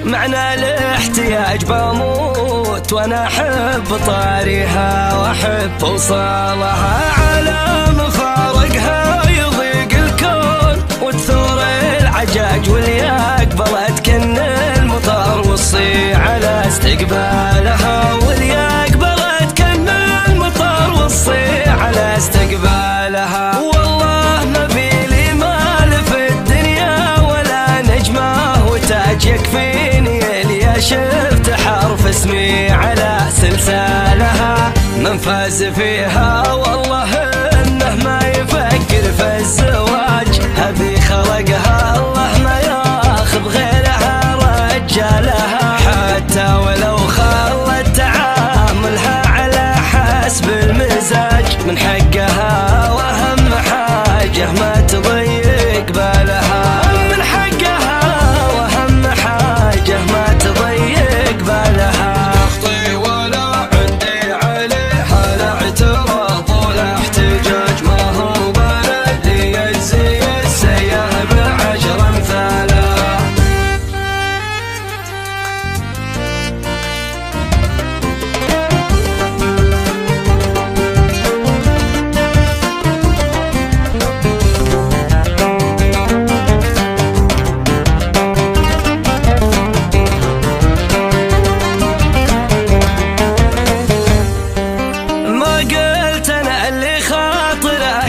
معنى الاحتياج بموت وانا احب طاريها واحب اوصالها، على مفارقها يضيق الكون وتثور العجاج واللي اقبلت كن المطر والصيع على استقبالها، واللي اقبلت كن المطر والصيع على استقبالها. والله ما في لي مال في الدنيا ولا نجمه وتاج يكفيني، شفت حرف اسمي على سلسالها، من فاز فيها والله انه ما يفكر في الزواج، هذه خلقها الله ما ياخذ غيرها رجالها، حتى ولو خلت تعاملها على حسب المزاج، من حقها واهم حاجه ما تضيق بالها، من حقها واهم حاجه ما تضيق بالها. اخطي ولا عندي عليها لا اعتراض ولا احتجاج، ما هو بلد يجزي السيئة بعشر امثالها.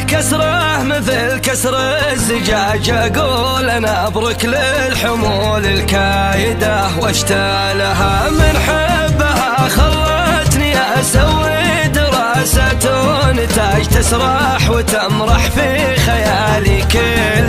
كسره مثل كسر الزجاج، اقول انا ابرك للحمول الكايده واشتالها، من حبها خلتني اسوي دراسه نتاج، تسرح وتمرح في خيالي كل